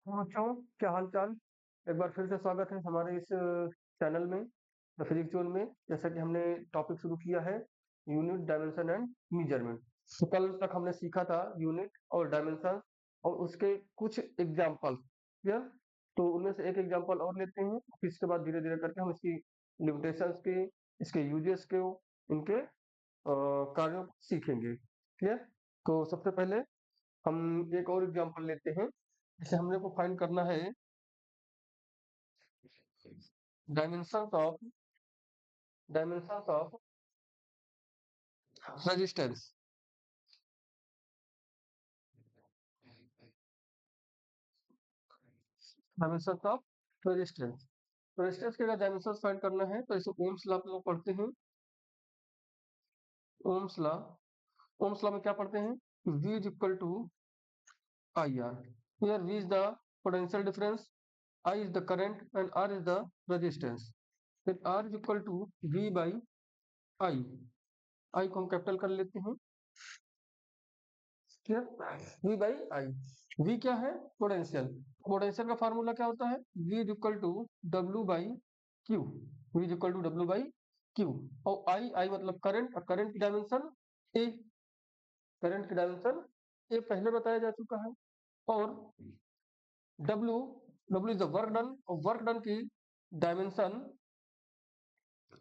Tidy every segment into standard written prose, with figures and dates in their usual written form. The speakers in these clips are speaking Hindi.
तो बच्चों, क्या हाल चाल। एक बार फिर से स्वागत है हमारे इस चैनल में, द फिजिक्स जोन में। जैसा कि हमने टॉपिक शुरू किया है, यूनिट, डायमेंशन एंड मेजरमेंट। तो कल तक हमने सीखा था यूनिट और डायमेंशन और उसके कुछ एग्जाम्पल। क्लियर? तो उनमें से एक एग्जाम्पल और लेते हैं, फिर इसके बाद धीरे धीरे करके हम इसकी लिमिटेशंस के, इसके यूजेस के, इनके कार्यों को सीखेंगे। क्लियर? तो सबसे पहले हम एक और एग्जाम्पल लेते हैं। जैसे हमने को फाइंड करना है dimensions of resistance. Dimensions of resistance. Resistance के अगर डायमेंशंस फाइंड करना है तो इसे ओम्स लॉ लोग पढ़ते हैं। ओम्स लॉ, ओम्स लॉ में क्या पढ़ते हैं? V is equal to I R. Here V is the potential difference, I is the current and R is the resistance. Then R is equal to V by I। I को हम कैपिटल कर लेते हैं। V by I। V क्या है? पोटेंशियल। पोटेंशियल का फार्मूला क्या होता है? V is equal to W by Q. V is equal to W by Q. और I मतलब करंट, और करंट की डायमेंशन A। करंट की डायमेंशन A पहले बताया जा चुका है। और W, W is the work done, और वर्क डन की dimension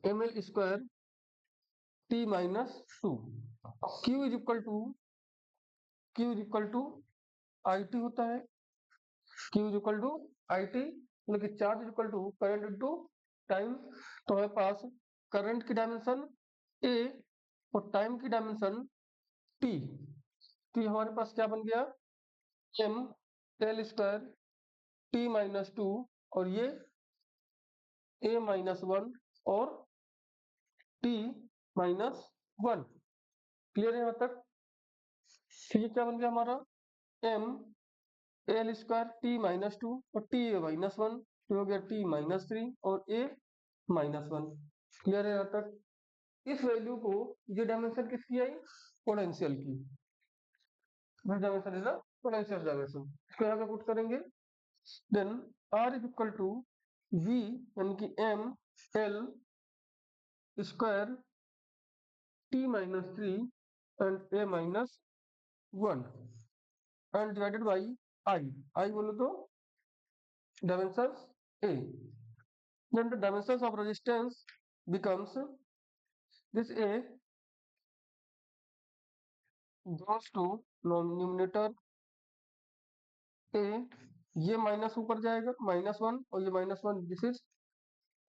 ml square T minus 2। Q is equal to, Q is equal to IT होता है। Q is equal to IT, मतलब कि charge is equal to current into time. तो हमारे पास करंट की डायमेंशन A और टाइम की डायमेंशन T। तो ये हमारे पास क्या बन गया? M L square T minus 2, और ये A माइनस 1 और T माइनस 1। क्लियर है यहाँ तक? तो ये क्या बन गया हमारा? M L square T minus 2 और T A माइनस 1, तो हो गया T माइनस 3 और A माइनस 1। क्लियर है यहाँ तक? इस वैल्यू को, ये डायमेंशन किसकी आई? पोटेंशियल की। This dimension is the potential dimension. इसको यहाँ पे पुट करेंगे। Then R is equal to V, यानी कि M L square T minus 3 and A minus 1 and divided by I। I बोलो तो dimensions A। Then the dimensions of resistance becomes this A goes to numerator A, ये माइनस ऊपर जाएगा माइनस 1, और ये minus 1, this is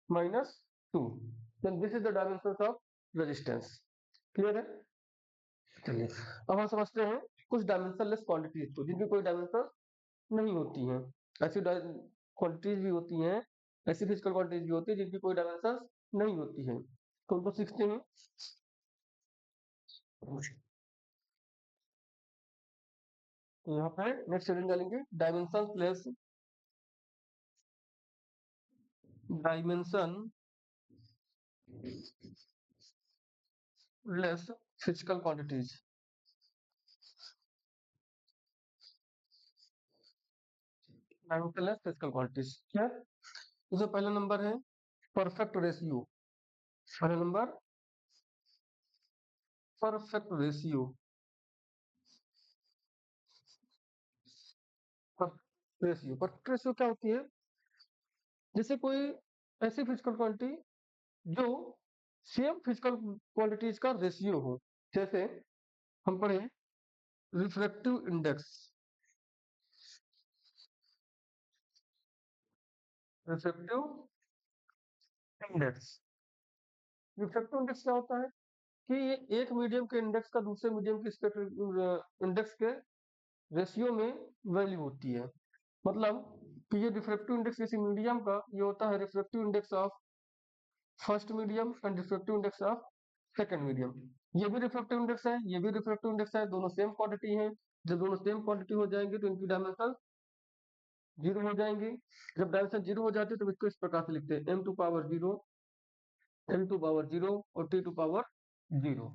minus 2। Then this is the dimensions of resistance. Clear है? चलिए अब हम समझते हैं कुछ डायमेंशनलेस क्वांटिटीज को, जिनकी कोई डायमेंशन नहीं होती हैं। ऐसी क्वांटिटीज भी होती हैं, ऐसी फिजिकल क्वांटिटीज भी होती है जिनकी कोई डायमेंशन नहीं होती है। तो उनको सीखते हैं। तो यहाँ पे नेक्स्ट हेडिंग डालेंगे dimension less physical quantities. Dimension less physical quantities क्या? इसमें पहला नंबर है परफेक्ट रेशियो। पहला number perfect ratio. Perfect ratio क्या होती है? जैसे कोई ऐसी फिजिकल क्वांटिटी जो सेम फिजिकल क्वांटिटीज का रेशियो हो। जैसे हम पढ़े refractive index. Refractive index, refractive index क्या होता है? कि ये एक मीडियम के इंडेक्स का दूसरे मीडियम के इंडेक्स के रेशियो में वैल्यू होती है। मतलब कि ये रिफ्रैक्टिव इंडेक्स किसी मीडियम का, ये होता है refractive index of first medium and refractive index of second medium. ये भी रिफ्रैक्टिव इंडेक्स है, ये भी रिफ्रैक्टिव इंडेक्स है, दोनों सेम क्वांटिटी है। जब दोनों सेम क्वांटिटी हो जाएंगे तो इनकी डायमेंशन जीरो हो जाएंगे। जब डायमेंशन जीरो हो जाती है तो इसको इस प्रकार से लिखते हैं m to power 0, m to power 0 और t टू पावर 0।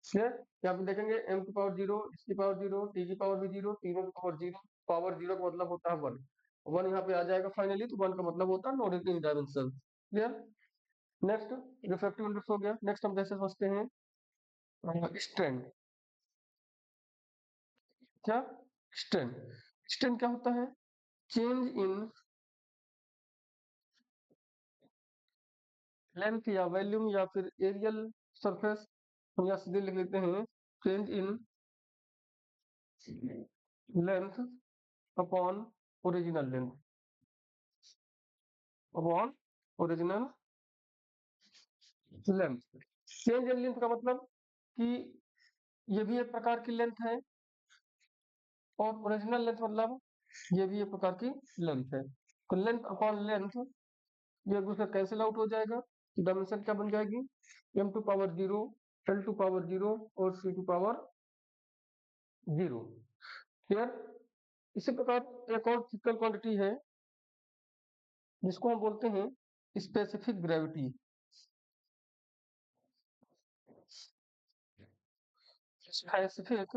क्लियर? यहाँ पे देखेंगे m की पावर 0, इसकी पावर 0, t की पावर भी 0, तीनों की पावर 0। पावर 0 का मतलब होता है 1। वन यहाँ पे आ जाएगा फाइनली, तो वन का मतलब होता है non in dimension. Clear. Next refractive index हो गया। नेक्स्ट हम कैसे समझते हैं स्ट्रेंथ। क्या स्ट्रेंथ, स्ट्रेंथ क्या होता है, चेंज इन लेंथ या वॉल्यूम या फिर एरियल सरफेस, हम यहाँ सीधे लिख लेते हैं change in length upon original length, upon original length. Change in length का मतलब कि ये भी एक प्रकार की लेंथ है, और ओरिजिनल लेंथ मतलब ये भी एक प्रकार की लेंथ है। तो लेंथ अपॉन लेंथ ये एक दूसरे कैंसिल आउट हो जाएगा, तो डायमेंशन क्या बन जाएगी, m to power 0, l to power 0 और c टू पावर 0। क्लियर। इसी प्रकार एक और फिजिकल क्वांटिटी है जिसको हम बोलते हैं specific gravity. Specific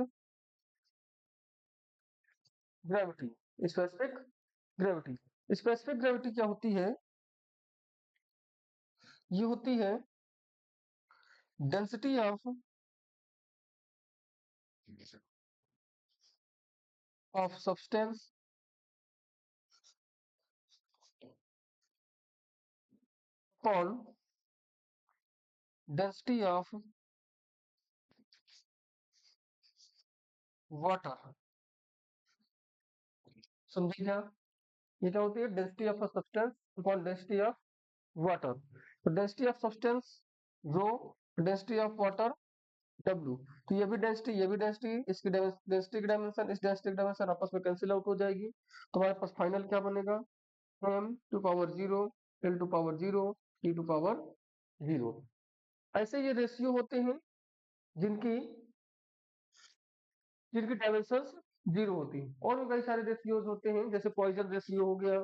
gravity, specific gravity, specific gravity क्या होती है, ये होती है density of substance upon density of water. समझे क्या, ये क्या होती है density of substance upon density of water. तो density of substance rho, density of water W। तो ये भी डेंसिटी, ये भी डेंसिटी, इसकी डेंसिटी की डायमेंशन इस डेंसिटी की डायमेंशन आपस में कैंसिल आउट हो जाएगी। तो हमारे पास फाइनल क्या बनेगा, m to power 0, l to power 0, t to power 0। ऐसे ये रेशियो होते हैं जिनकी जिनकी डायमेंशन जीरो होती है। और भी कई सारे रेशियोज होते हैं जैसे पॉइजन रेशियो हो गया।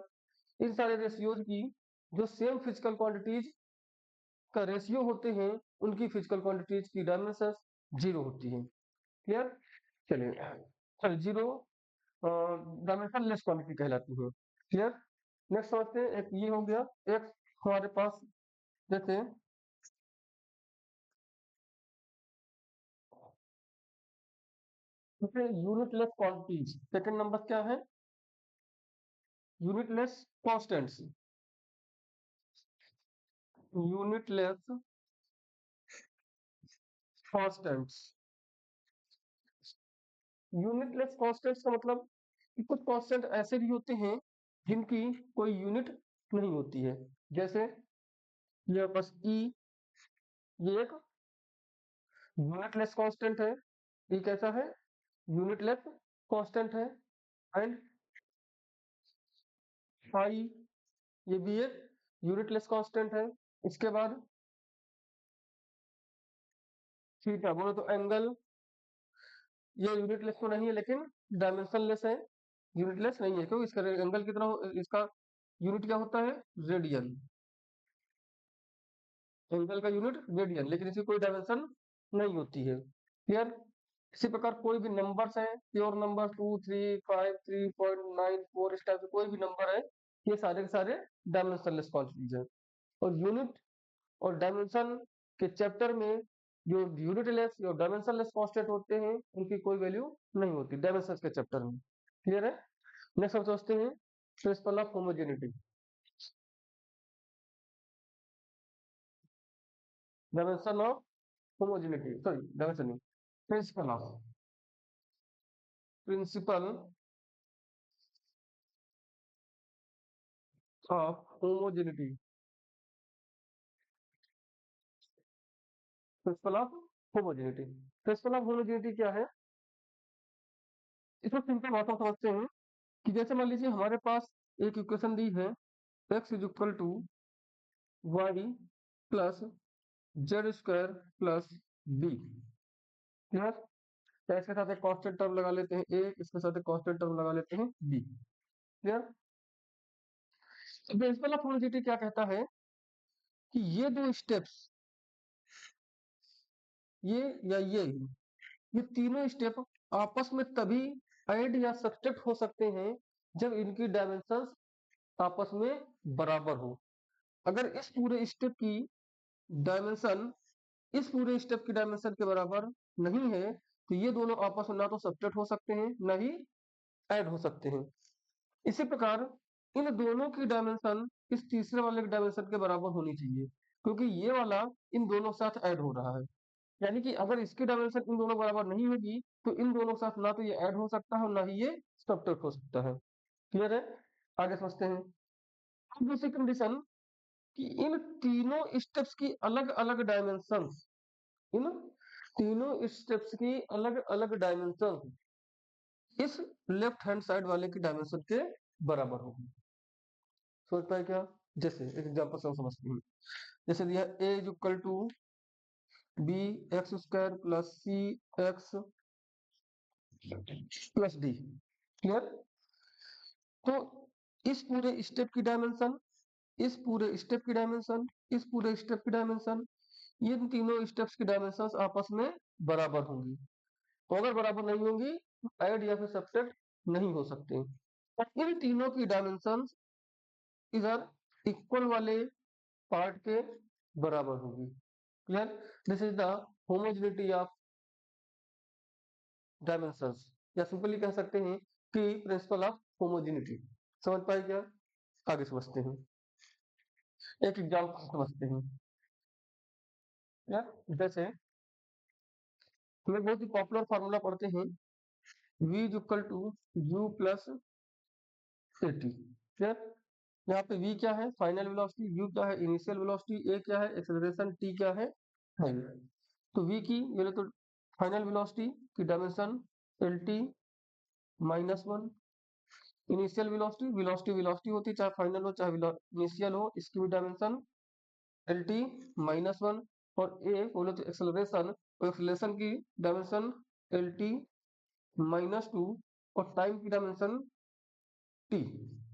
इन सारे रेशियोज की जो सेम फिजिकल क्वांटिटीज का रेशियो होते हैं उनकी फिजिकल क्वांटिटीज की डायमेंशन जीरो होती है। क्लियर। चलिए, चल जीरो डायमेंशन लेस क्वांटिटी कहलाती है। क्लियर। नेक्स्ट समझते हैं, एक ये हो गया, एक हमारे पास जैसे यूनिटलेस क्वांटिटीज। सेकंड नंबर क्या है, unitless constants. Unitless constants, unitless constants का मतलब कि कुछ कांस्टेंट ऐसे भी होते हैं जिनकी कोई यूनिट नहीं होती है। जैसे ये बस ई, ये एक यूनिटलेस कांस्टेंट है। ई कैसा है, यूनिटलेस कांस्टेंट है। एंड आई, ये भी एक यूनिटलेस कांस्टेंट है। इसके बाद थीटा, बोलो तो एंगल, ये यूनिटलेस तो नहीं है लेकिन डायमेंशनलेस है, यूनिटलेस नहीं है क्योंकि इसका एंगल कितना इसका यूनिट क्या होता है, रेडियन। एंगल का यूनिट रेडियन, लेकिन इसकी कोई डायमेंशन नहीं होती है। क्लियर। इसी प्रकार कोई भी नंबर्स है, प्योर नंबर 2, 3, 5, 3.94, इस टाइप से कोई भी नंबर है, ये सारे के सारे डायमेंशनलेस क्वांटिटीज है। और यूनिट और डायमेंशन के चैप्टर में जो यूनिटलेस और डायमेंशनलेस कांस्टेंट होते हैं उनकी कोई वैल्यू नहीं होती डायमेंशन के चैप्टर में। क्लियर है। नेक्स्ट हम सोचते हैं principle of homogeneity. Dimension of homogeneity, sorry dimension नहीं, principle of homogeneity, principle of homogeneity. Principle of homogeneity क्या है, इसमें सिंपल बात हम समझते हैं कि जैसे मान लीजिए हमारे पास एक इक्वेशन दी है, x is equal to Y plus Z square plus B. Clear. तो इसके साथ एक कांस्टेंट टर्म लगा लेते हैं a, इसके साथ एक कांस्टेंट टर्म लगा लेते हैं b। Clear. Principal of homogeneity क्या कहता है कि ये दो स्टेप्स, ये या ये तीनों स्टेप आपस में तभी ऐड या सब्ट्रैक्ट हो सकते हैं जब इनकी डायमेंशंस आपस में बराबर हो। अगर डायमेंशन इस पूरे स्टेप की डायमेंशन के बराबर नहीं है तो ये दोनों आपस में ना तो सब्ट्रैक्ट हो सकते हैं ना ही ऐड हो सकते हैं। इसी प्रकार इन दोनों की डायमेंशन इस तीसरे वाले की डायमेंशन के बराबर होनी चाहिए, क्योंकि ये वाला इन दोनों के साथ ऐड हो रहा है। यानी कि अगर इसकी डायमेंशन इन दोनों बराबर नहीं होगी तो इन दोनों के साथ ना तो ये ऐड हो सकता है और ना ही ये सब्ट्रैक्ट हो सकता है। क्लियर है? आगे समझते हैं। अब दूसरी कंडीशन कि इन तीनों स्टेप्स की अलग अलग डायमेंशंस इन तीनों स्टेप्स की अलग अलग डायमेंशन इस लेफ्ट हैंड साइड वाले की डायमेंशन के बराबर होगी। समझ पाए क्या? जैसे एक एग्जांपल से हम समझते हैं। जैसे दिया a is equal to B X square plus C X plus D. Clear? तो इस पूरे स्टेप की डायमेंशन इस पूरे स्टेप की डायमेंशन इस पूरे स्टेप की डायमेंशन इन तीनों स्टेप्स की डायमेंशंस आपस में बराबर होंगी। तो अगर बराबर नहीं होंगी तो ऐड या फिर सब्ट्रैक्ट नहीं हो सकते। और इन तीनों की डायमेंशंस इधर इक्वल वाले पार्ट के बराबर होगी। Clear? This is the homogeneity of dimensions, या सिंपली कह सकते हैं कि प्रिंसिपल ऑफ होमोजेनिटी। समझ पाए क्या? आगे समझते हैं, एक एग्जांपल समझते हैं। जैसे हम बहुत ही पॉपुलर फार्मूला पढ़ते हैं, v is equal to u plus A T. Clear? यहाँ पे v क्या है? फाइनल वेलोसिटी, u क्या है? इनिशियल वेलोसिटी, a क्या है? एक्सेलरेशन, t क्या है? टाइम। तो v की ये तो फाइनल वेलोसिटी की dimension L T minus one. Initial velocity velocity velocity होती है, चाहे फाइनल हो चाहे इनिशियल हो, इसकी भी dimension L T minus one. और ए बोले तो एक्सेलरेशन, तो एक्सेलरेशन की dimension L T minus two और टाइम की डायमेंशन टी।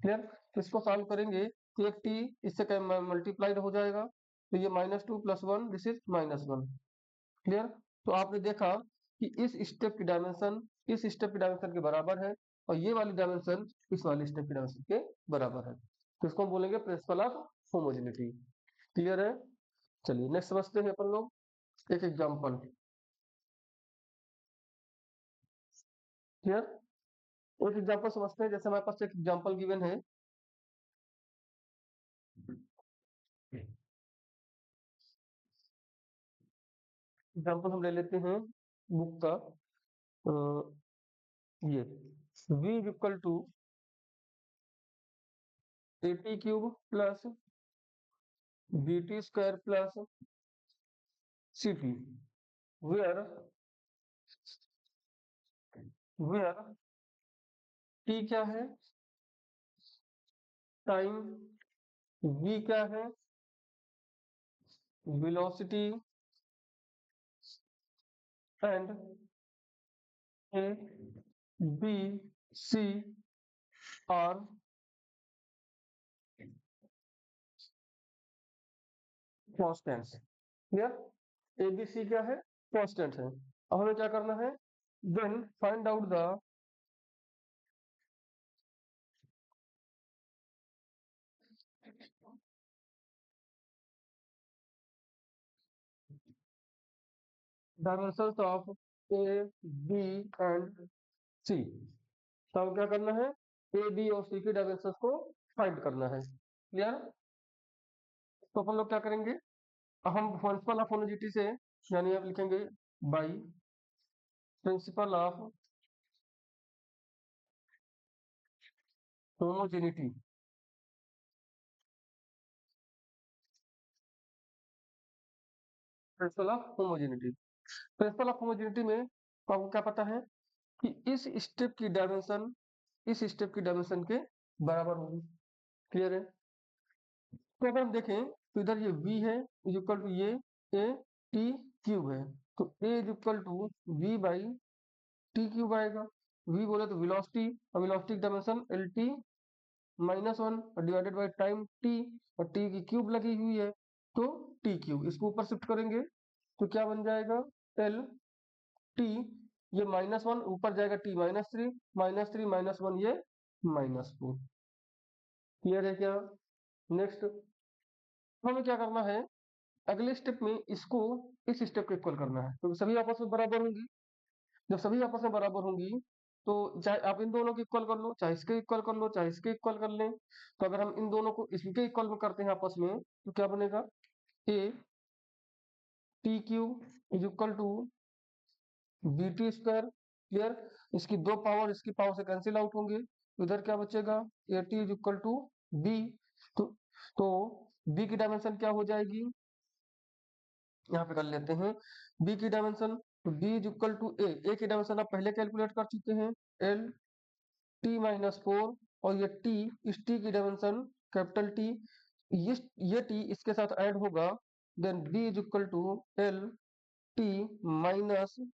क्लियर? तो इसको सॉल्व करेंगे तो एक टी इससे मल्टीप्लाइड हो जाएगा, तो ये minus two plus one, this is minus one. Clear? तो आपने देखा कि इस स्टेप की डायमेंशन इस स्टेप की डायमेंशन के बराबर है और ये वाली डायमेंशन इस वाली स्टेप की डायमेंशन के बराबर है, तो इसको हम बोलेंगे प्रिंसिपल ऑफ होमोजेनिटी। क्लियर है? चलिए नेक्स्ट समझते हैं अपन लोग एक एग्जांपल। क्लियर? एक एग्जांपल समझते हैं। जैसे हमारे पास एक एग्जांपल गिवन है, एग्जांपल हम ले लेते हैं बुक का। ये v is equal to A T cube plus B T square plus C t, where where t क्या है? टाइम, v क्या है? Velocity and a B c are constants. Clear? A B C क्या है? कॉन्स्टेंट है। अब हमें क्या करना है? Then find out the dimensions of a b and c. तो हमें क्या करना है? ए बी और सी की डायमेंशंस को फाइंड करना है। क्लियर? तो अपन लोग क्या करेंगे? हम प्रिंसिपल ऑफ होमोजेनिटी से, यानी आप लिखेंगे by principal of homogeneity. Principle of homogeneity principle of homogeneity में आपको क्या पता है कि इस स्टेप की डायमेंशन के बराबर होगी। क्लियर है? तो अगर हम देखें तो इधर ये v है इज इक्वल टू ये ए टी क्यूब है, तो a is equal to v by T cube आएगा। v बोले तो वेलोसिटी, और वेलोसिटी की dimension L T minus one और डिवाइडेड बाई टाइम टी, और टी की क्यूब लगी हुई है तो टी क्यूब। इसको ऊपर शिफ्ट करेंगे तो क्या बन जाएगा? एल टी, ये माइनस वन ऊपर जाएगा T minus three minus one, ये -4। क्लियर है क्या? नेक्स्ट हमें क्या करना है, अगले स्टेप में इसको इस स्टेप को इक्वल करना है, तो सभी आपस में बराबर होंगी। जब सभी आपस में बराबर होंगी तो चाहे आप इन दोनों को इक्वल कर लो, चाहे इसके इक्वल कर लो, चाहे इसके इक्वल कर लें। तो अगर हम इन दोनों को इसके इक्वल में करते हैं आपस में, तो क्या बनेगा, A T Q is equal to B T square. Clear? इसकी दो पावर इसकी पावर से कैंसिल आउट होंगे, तो इधर क्या बचेगा, A T is equal to B. तो तो बी की डायमेंशन क्या हो जाएगी, यहाँ पे कर लेते हैं बी की डायमेंशन। तो बी इज इक्वल टू ए की डायमेंशन आप पहले कैलकुलेट कर चुके हैं, एल टी माइनस 4। और ये टी, इस टी की डायमेंशन कैपिटल टी, ये टी इसके साथ ऐड होगा, then B is equal to L T -3।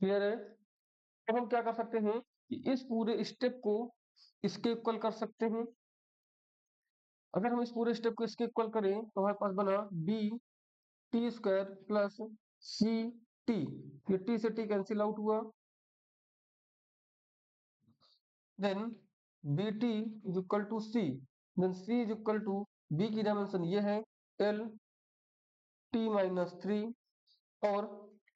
Clear है? अब हम क्या कर सकते हैं कि इस पूरे स्टेप को इसके इक्वल कर सकते हैं। अगर हम इस पूरे स्टेप को इसके इक्वल करें तो हमारे पास बना बी टी स्क्वायर प्लस सी टी। ये टी से टी कैंसिल आउट हुआ, then B T is equal to C, then C is equal to B की डायमेंशन ये है एल टी -3, और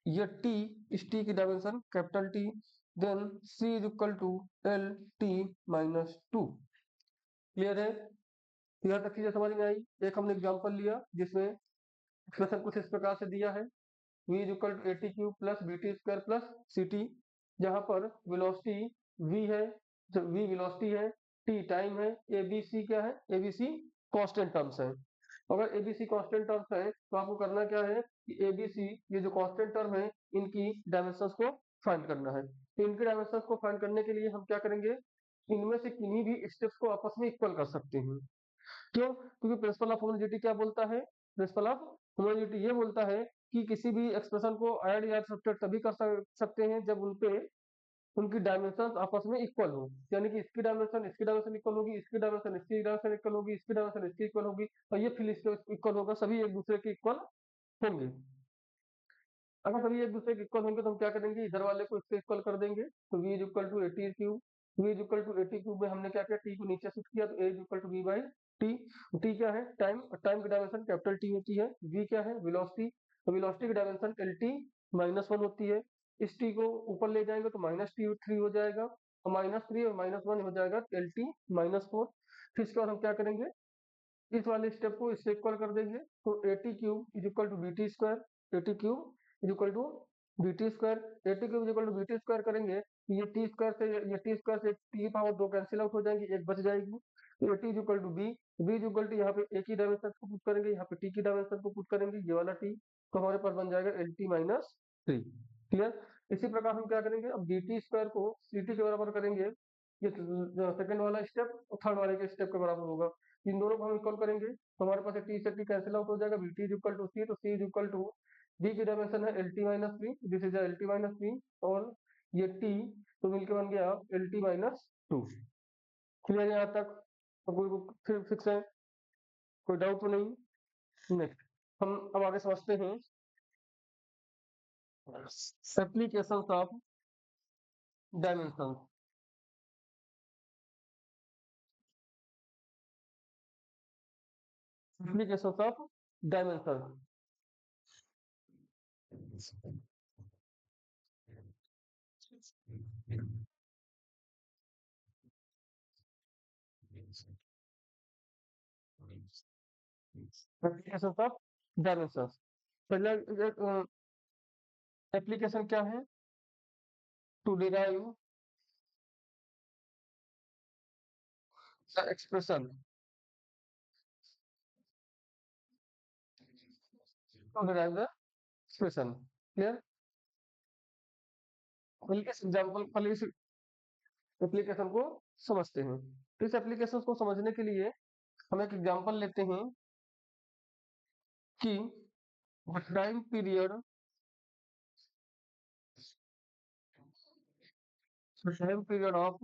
ये टी, इस टी की dimension capital T, then C is equal to L T -2। Clear है? यहाँ तक चीजें समझ में आई। एक हमने एग्जांपल लिया जिसमें एक्सप्रेशन कुछ इस प्रकार से दिया है, v is equal to A T cube plus B T square plus C T, जहां पर वेलोसिटी v है, जो v वेलोसिटी है, t टाइम है, ए बी सी क्या है, A B C constant terms है। अगर A B C constant terms है तो आपको करना क्या है कि ए बी सी ये जो कांस्टेंट टर्म है इनकी डायमेंशंस को फाइंड करना है। तो इनकी डायमेंशंस को फाइंड करने के लिए हम क्या करेंगे, इनमें से किन्हीं भी स्टेप्स को आपस में इक्वल कर सकते हैं। क्यों? क्योंकि प्रिंसिपल ऑफ होमोजेनिटी क्या बोलता है, प्रिंसिपल ऑफ होमोजेनिटी ये बोलता है कि किसी भी एक्सप्रेशन को ऐड या सब्ट्रैक्ट तभी कर सकते हैं जब उनपे उनकी डायमेंशन आपस में इक्वल हो। यानी कि इसकी डायमेंशन इक्वल होगी, इसकी डायमेंशन इसकी डायमेंशन इक्वल होगी, इसकी डायमेंशन इसकी इक्वल होगी, और ये फिर इसके इक्वल होगा, सभी एक दूसरे के इक्वल होंगे। अगर सभी एक दूसरे के इक्वल होंगे तो हम क्या करेंगे, इधर वाले को इससे इक्वल कर देंगे। तो v is equal to A T cube, v is equal to A T cube में हमने क्या किया, t को नीचे शिफ्ट किया, तो a is equal to v by T. t क्या है, टाइम, टाइम की डायमेंशन कैपिटल टी होती है, v क्या है, वेलोसिटी, तो वेलोसिटी की डायमेंशन एल टी -1 होती है। इस t को ऊपर ले जाएंगे तो -3 हो जाएगा, और -3 और -1 हो जाएगा एल टी -4। फिर इसके बाद हम क्या करेंगे, इस वाले स्टेप को इससे इक्वल कर देंगे, तो A T cube is equal to B T square, A T cube is equal to B T square, A T cube is equal to B T square करेंगे, ये टी स्क्वायर से ये टी स्क्वायर से टी पावर 2 कैंसिल आउट हो जाएंगी, एक बच जाएगी। तो A T is equal to B, B is equal to यहाँ पे ए की डायमेंशन को पुट करेंगे, यहाँ पे टी की डायमेंशन को पुट करेंगे, ये वाला टी, तो हमारे पास बन जाएगा एल टी -3। क्लियर? इसी प्रकार हम क्या करेंगे, अब बी टी स्क्वायर को सी टी के बराबर करेंगे, ये सेकंड वाला स्टेप और थर्ड वाले के स्टेप के बराबर होगा। इन दोनों को हम इक्वल करेंगे तो हमारे पास टी से टी कैंसिल आउट हो जाएगा, b T is equal to c, तो c is equal to d की डायमेंशन है L T -3, this is L T -3, और ये टी तो मिलकर बन गया एल टी -2। क्लियर है यहाँ तक? तो कोई फिर फिक्स है, कोई डाउट तो नहीं? नेक्स्ट हम अब आगे समझते हैं application of dimension. Application of dimension, application of dimension. पहला एप्लीकेशन क्या है, to derive the expression, to derive the expression. Clear? पहले इस एग्जांपल, पहले इस एप्लीकेशन को समझते हैं। तो इस एप्लीकेशन को समझने के लिए हम एक एग्जांपल लेते हैं कि time period, time period of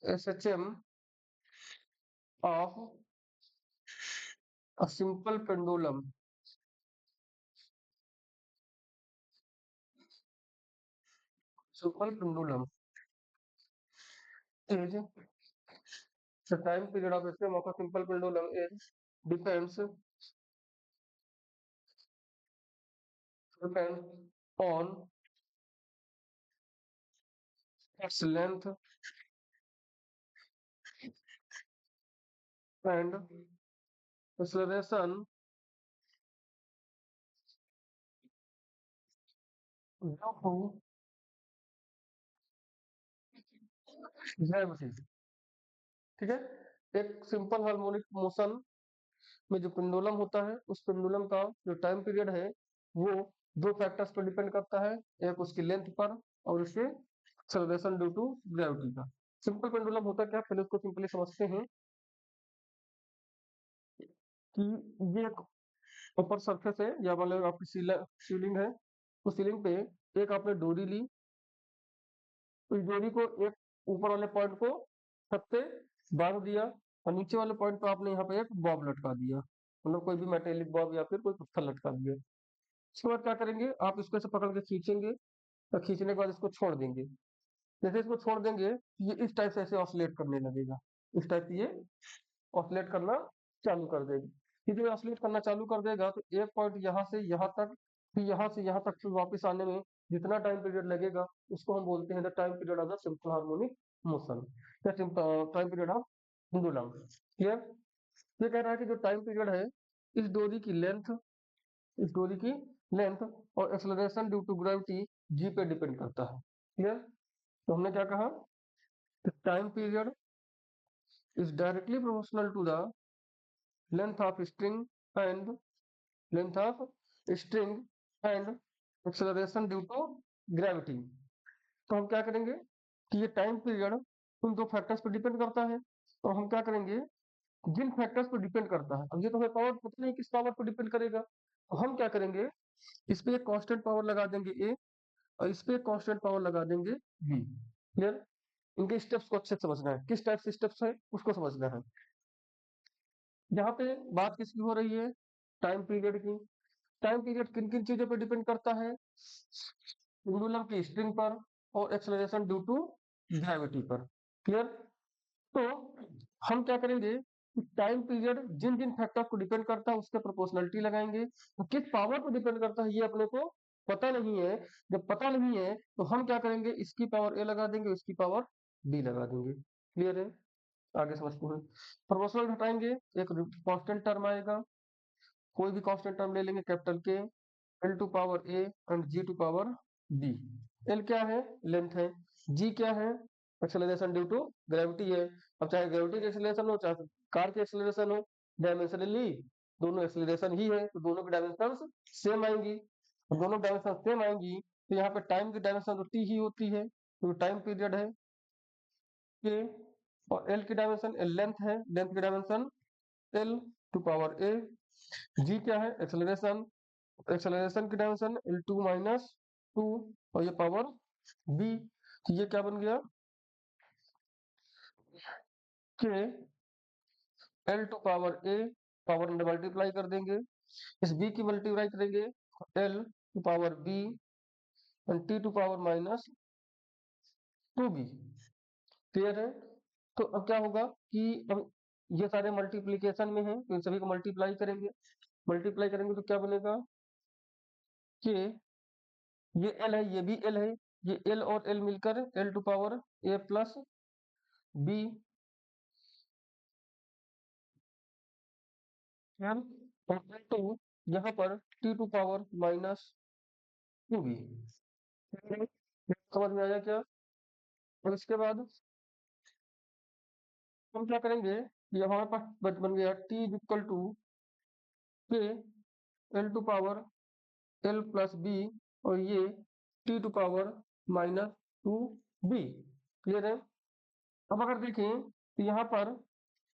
S H M of a simple pendulum simple pendulum is the time period of system of a simple pendulum is depends on its length and acceleration due to gravity। ठीक है, एक सिंपल हार्मोनिक मोशन में जो पेंडुलम होता है, उस पेंडुलम का जो टाइम पीरियड है वो दो फैक्टर्स पर डिपेंड करता है, एक उसकी लेंथ पर और उसके एक्सेलरेशन ड्यू टू ग्रेविटी का। सिंपल पेंडुलम होता क्या, पहले उसको सिंपली समझते हैं कि ये एक ऊपर सरफेस है या मान लो आपकी सीलिंग है, उस सीलिंग पे एक आपने डोरी ली, उस डोरी को एक ऊपर वाले पॉइंट को छत पे बांध दिया और नीचे वाले पॉइंट पे आपने यहाँ पे एक बॉब लटका दिया, मतलब कोई भी मेटेलिक बॉब या फिर कोई पत्थर लटका दिया। उसके बाद क्या करेंगे, आप इसको ऐसे पकड़ के खींचेंगे और खींचने के बाद इसको छोड़ देंगे। जैसे इसको छोड़ देंगे ये इस टाइप से ऐसे ऑसिलेट करने लगेगा, इस टाइप से ये ऑसिलेट करना चालू कर देगी। ये जब ऑसिलेट करना चालू कर देगा तो एक पॉइंट यहाँ से यहाँ तक, फिर यहाँ से यहाँ तक फिर वापस आने में जितना टाइम पीरियड लगेगा उसको हम बोलते हैं the time period of the simple harmonic motion या time period of pendulum. Clear? ये कह रहा है कि जो टाइम पीरियड है इस डोरी की लेंथ, इस डोरी की लेंथ और acceleration due to gravity G पे डिपेंड करता है। क्लियर? तो हमने क्या कहा, time period is directly proportional to the length of string and length of string and acceleration due to gravity. तो हम क्या करेंगे कि ये टाइम पीरियड उन दो फैक्टर्स पर डिपेंड करता है, तो हम क्या करेंगे, जिन फैक्टर्स पर डिपेंड करता है, अब ये तो हमें पावर पता नहीं किस पावर पर डिपेंड करेगा, तो हम क्या करेंगे, इस पे एक कांस्टेंट पावर लगा देंगे ए और इस पे एक कांस्टेंट पावर लगा देंगे बी। क्लियर? इनके स्टेप्स को अच्छे से समझना है, किस टाइप से स्टेप्स है उसको समझना है। यहाँ पे बात किसकी हो रही है, टाइम पीरियड की। टाइम पीरियड किन किन चीजों पर डिपेंड करता है, पेंडुलम की स्ट्रिंग पर और एक्सेलरेशन ड्यू टू ग्रेविटी पर। क्लियर? तो हम क्या करेंगे, टाइम पीरियड जिन जिन फैक्टर्स को डिपेंड करता है उसके प्रोपोर्शनलिटी लगाएंगे, तो किस पावर पर डिपेंड करता है ये अपने को पता नहीं है। जब पता नहीं है तो हम क्या करेंगे, इसकी पावर ए लगा देंगे, इसकी पावर बी लगा देंगे। क्लियर है? आगे समझते हैं। प्रोपोर्शनल हटाएंगे, एक कांस्टेंट टर्म आएगा, कोई भी कांस्टेंट टर्म ले लेंगे, capital K, L to power A and G to power B. L क्या है, लेंथ है, जी क्या है, एक्सेलरेशन ड्यू टू ग्रेविटी है। अब चाहे ग्रेविटी की एक्सेलरेशन हो चाहे कार की एक्सेलरेशन हो, डायमेंशनली दोनों एक्सेलरेशन ही है तो दोनों की डायमेंशन सेम आएंगी। और दोनों डायमेंशन सेम आएंगी तो यहाँ पे टाइम की डायमेंशन तो टी ही होती है, तो टाइम पीरियड है के, और एल की डायमेंशन एल लेंथ है, लेंथ की डायमेंशन एल टू पावर ए। जी क्या है, एक्सेलरेशन, एक्सेलरेशन की dimension L two minus two और ये पावर बी। तो ये क्या बन गया कि L to power A, power multiply कर देंगे, इस बी की मल्टीप्लाई करेंगे L to power B and T to power minus two B. Clear है? तो अब क्या होगा कि अब ये सारे मल्टीप्लीकेशन में है तो इन सभी को मल्टीप्लाई करेंगे, मल्टीप्लाई करेंगे तो क्या बनेगा कि ये एल है ये भी एल है, ये एल और एल मिलकर L to power A plus B L और एल टू यहाँ पर T to power minus two B. समझ में आया क्या? और इसके बाद हम क्या करेंगे, ये हमारे पास बन गया T equal to K L to power L plus B और ये T to power minus two B. Clear है? अब अगर देखें तो यहाँ पर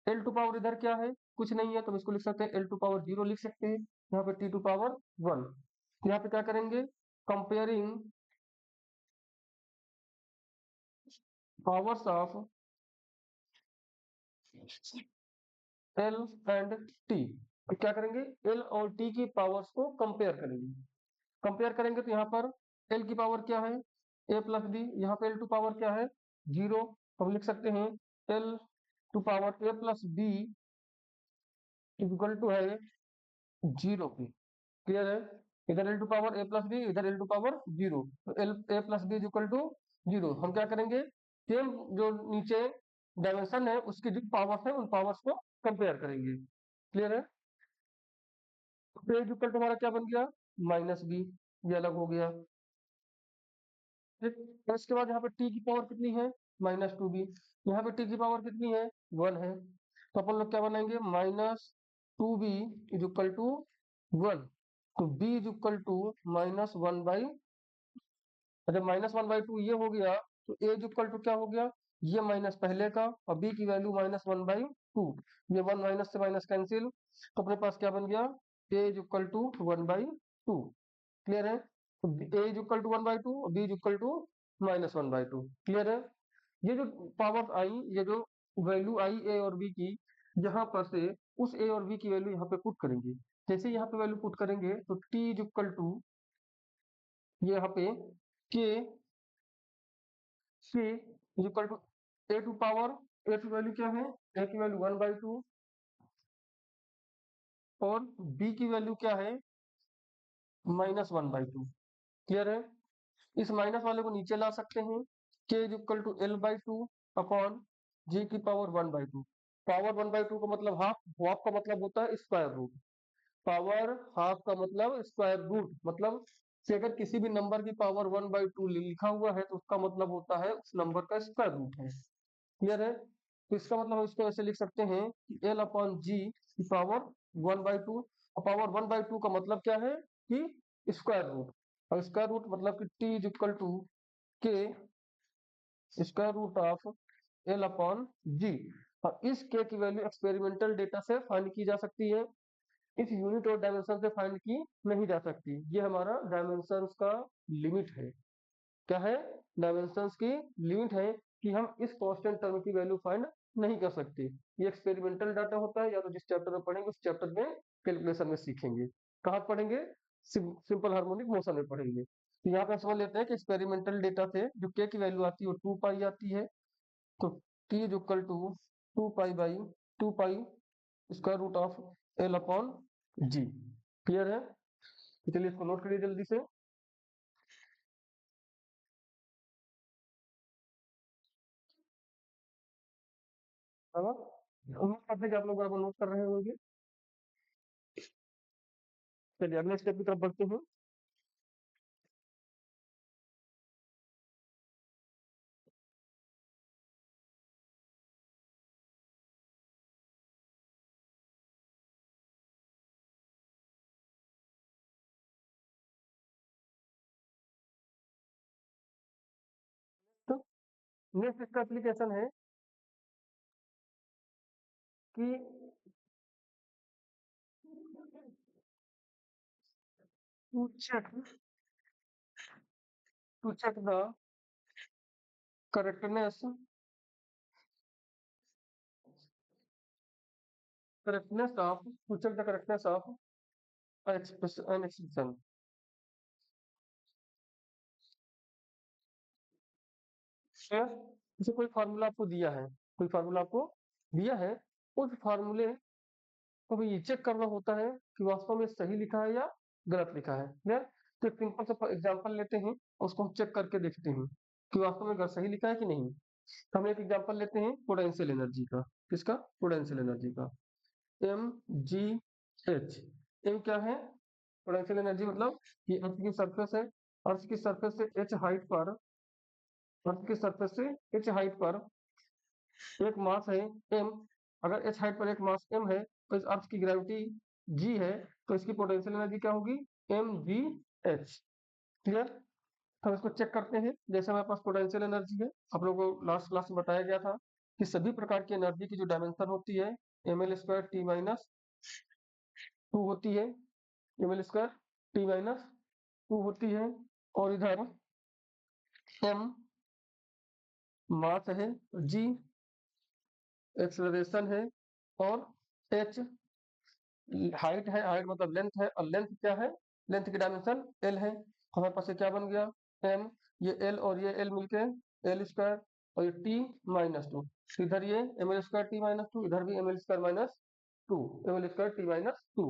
एल टू पावर इधर क्या है, कुछ नहीं है तो हम इसको लिख सकते हैं एल टू पावर जीरो लिख सकते हैं, यहाँ पे टी टू पावर वन। तो यहाँ पे क्या करेंगे, comparing powers of L and T. तो क्या करेंगे, एल और टी की पावर्स को कंपेयर करेंगे, कंपेयर करेंगे तो यहाँ पर एल की पावर क्या है, ए प्लस बी, यहाँ पे एल टू पावर क्या है 0, हम लिख सकते हैं L to power A plus B equal to है 0 की। क्लियर है, इधर L to power A plus B, इधर एल टू पावर 0, तो L A plus B equal to 0। हम क्या करेंगे, सेम जो नीचे डायमेंशन है उसकी जो पावर्स है उन पावर्स को कंपेयर करेंगे। क्लियर है, तो ए इक्वल टू हमारा क्या बन गया माइनस बी, ये अलग हो गया। ठीक, और इसके बाद यहाँ पे टी की पावर कितनी है -2b, यहाँ पे टी की पावर कितनी है 1 है, तो अपन लोग क्या बनाएंगे -2b इज इक्वल टू 1, तो b इज इक्वल टू -1/, जब -1/2 ये हो गया तो a इज इक्वल टू क्या हो गया, ये माइनस पहले का और b की वैल्यू -1/2, ये 1 माइनस से माइनस कैंसिल, तो अपने पास क्या बन गया a is equal to 1/2। Clear है, तो a इज इक्वल टू 1/2 और b is equal to -1/2। Clear है, ये जो पावर आई, ये जो वैल्यू आई ए और बी की, यहाँ पर से उस ए और बी की वैल्यू यहाँ पे पुट करेंगे। जैसे यहाँ पे वैल्यू पुट करेंगे तो टी इज इक्वल टू ये यहाँ पे k k is equal to a to power, a की वैल्यू क्या है, ए की वैल्यू 1/2 और बी की वैल्यू क्या है -1/2। क्लियर है, इस माइनस वाले को नीचे ला सकते हैं, k is equal to L/2 upon g की पावर 1/2। पावर 1/2 का मतलब हाफ, हाफ का मतलब होता है स्क्वायर रूट, पावर हाफ का मतलब स्क्वायर रूट, मतलब कि अगर किसी भी नंबर की पावर 1/2 लिखा हुआ है तो उसका मतलब होता है उस नंबर का स्क्वायर रूट है। क्लियर है, तो इसका मतलब हम इसको ऐसे लिख सकते हैं कि एल अपॉन जी की पावर 1/2, और पावर 1/2 का मतलब क्या है कि स्क्वायर रूट, और स्क्वायर रूट मतलब कि t is equal to k square root of L upon g. और इस के की वैल्यू एक्सपेरिमेंटल डेटा से फाइंड की जा सकती है, इस यूनिट और डायमेंशन से फाइंड की नहीं जा सकती। ये हमारा डायमेंशंस का लिमिट है। क्या है, डायमेंशंस की लिमिट है कि हम इस कांस्टेंट टर्म की वैल्यू फाइंड नहीं कर सकते। ये एक्सपेरिमेंटल डाटा होता है, या तो जिस चैप्टर में पढ़ेंगे उस चैप्टर में कैलकुलेशन में सीखेंगे। कहाँ पढ़ेंगे, सिंपल हार्मोनिक मोशन में पढ़ेंगे। तो यहाँ पे समझ लेते हैं कि एक्सपेरिमेंटल डेटा से जो के की वैल्यू आती है वो 2 पाई आती है, तो T is equal to 2 pi square root of L upon G. Clear है, तो चलिए इसको नोट करिए जल्दी से। है ना, उम्मीद करते हैं कि आप लोग बराबर नोट कर रहे होंगे। चलिए अगले स्टेप की तरफ बढ़ते हैं। तो नेक्स्ट इसका एप्लीकेशन है कि to check the correctness of an expression। जैसे कोई फार्मूला आपको दिया है, कोई फार्मूला आपको दिया है, उस फार्मूले को भी ये चेक करना होता है कि वास्तव में सही लिखा है या गलत लिखा है। क्लियर, तो एक सिंपल सा एग्जांपल लेते हैं और उसको हम चेक करके देखते हैं कि वास्तव में सही लिखा है कि नहीं। तो हम एक एग्जांपल लेते हैं पोटेंशियल एनर्जी का। किसका, पोटेंशियल एनर्जी का, एम जी एच। एम क्या है, पोटेंशियल एनर्जी मतलब कि अर्थ की सरफेस है, अर्थ की सरफेस से एच हाइट पर, अर्थ की सरफेस से एच हाइट पर एक मास है एम, अगर एच हाइट पर एक मास एम है तो इस अर्थ की ग्रेविटी जी है, तो इसकी पोटेंशियल एनर्जी क्या होगी एम जी एच। क्लियर, हम इसको चेक करते हैं। जैसे हमारे पास पोटेंशियल एनर्जी है, आप लोगों को लास्ट क्लास में बताया गया था कि सभी प्रकार की एनर्जी की जो डायमेंशन होती है ml² T-2 होती है, ml²T-2 होती है, और इधर m मास है, g एक्सेलरेशन है, और h हाइट है, हाइट मतलब लेंथ है, और लेंथ क्या है, लेंथ की डायमेंशन l है। हमारे पास ये क्या बन गया m ये एल और ये एल मिलके एल स्क्वायर, और ये टी माइनस टू, इधर ये M L square T minus two, इधर भी M L square minus two, M L square T minus two.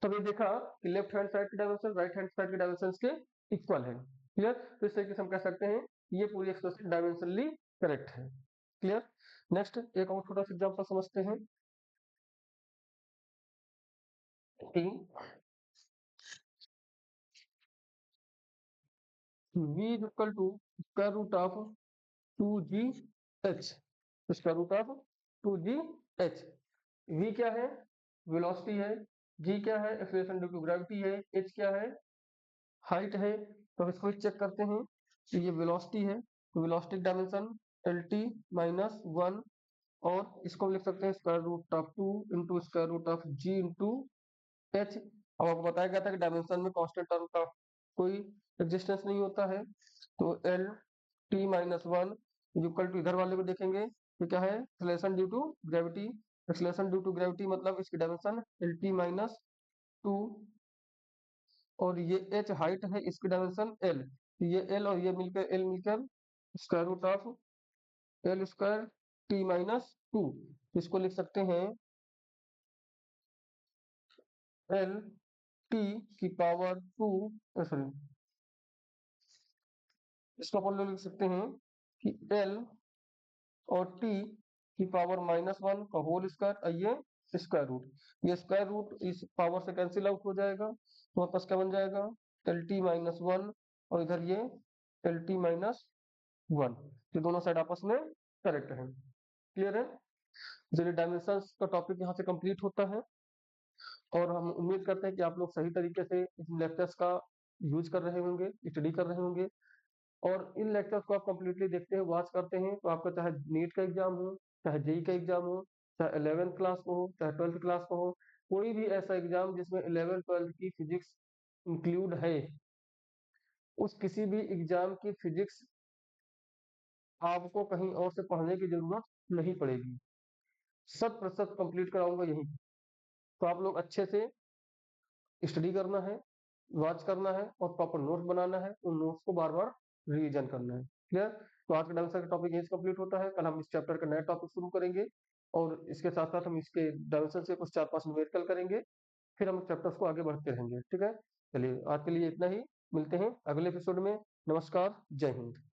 तो ये देखा कि लेफ्ट हैंड साइड की डायमेंशन राइट हैंड साइड की डायमेंशन के इक्वल है। क्लियर? तो इस तरीके से हम कह सकते हैं ये पूरी एक्सप्रेशन डायमेंशनली करेक्ट है। क्लियर? नेक्स्ट एक और छोटा सा एग्जांपल समझते हैं कि v is equal to square root of 2gh, square root of 2gh। v क्या है? वेलोसिटी है। g क्या है? एक्सेलरेशन ड्यू टू ग्रेविटी है। h क्या है? हाइट है। तो अब इसको चेक करते हैं कि ये वेलोसिटी है, तो velocity dimension L T minus one, और इसको हम लिख सकते हैं square root of two into square root of G into H. अब आपको बताया गया था कि डायमेंशन में कांस्टेंट टर्म का कोई एग्जिस्टेंस नहीं होता है, तो L T minus one equal to, इधर वाले को देखेंगे तो क्या है? Acceleration due to gravity. Acceleration due to gravity मतलब इसकी dimension L T minus two, और ये h हाइट है, इसकी डायमेंशन l, ये l और ये मिलकर l मिलकर square root of L square T minus two. इसको लिख सकते हैं एल टी की पावर टू, सॉरी, इसको अपन लोग लिख सकते हैं कि एल और टी की पावर माइनस वन का होल स्क्वायर, ये स्क्वायर रूट, ये स्क्वायर रूट इस पावर से कैंसिल आउट हो जाएगा, तो वापस क्या बन जाएगा? एल टी माइनस वन, और इधर ये एल टी माइनस वन, ये दोनों साइड आपस में करेक्ट है। क्लियर है? चलिए डायमेंशंस का टॉपिक यहाँ से कंप्लीट होता है, और हम उम्मीद करते हैं कि आप लोग सही तरीके से इन लेक्चर्स का यूज कर रहे होंगे, स्टडी कर रहे होंगे, और इन लेक्चर्स को आप कंप्लीटली देखते हैं, वॉच करते हैं, तो आपका चाहे नीट का एग्जाम हो, चाहे जेई का एग्जाम हो, चाहे 11th क्लास को हो, चाहे 12th क्लास को हो, कोई भी ऐसा एग्जाम जिसमें 11th 12th की फिजिक्स इंक्लूड है, उस किसी भी एग्जाम की फिजिक्स आपको कहीं और से पढ़ने की जरूरत नहीं पड़ेगी, 100% कंप्लीट कराऊंगा यही। तो आप लोग अच्छे से स्टडी करना है, वॉच करना है, और प्रॉपर नोट्स बनाना है, उन नोट्स को बार बार रिवीजन करना है। क्लियर? तो आज का डायमेंशन का टॉपिक यही कंप्लीट होता है। कल हम इस चैप्टर का नया टॉपिक शुरू करेंगे, और इसके साथ साथ हम इसके डायमेंशन से कुछ 4-5 न्यूमेरिकल करेंगे, फिर हम चैप्टर्स को आगे बढ़ते रहेंगे। ठीक है? चलिए आज के लिए इतना ही, मिलते हैं अगले एपिसोड में। नमस्कार, जय हिंद।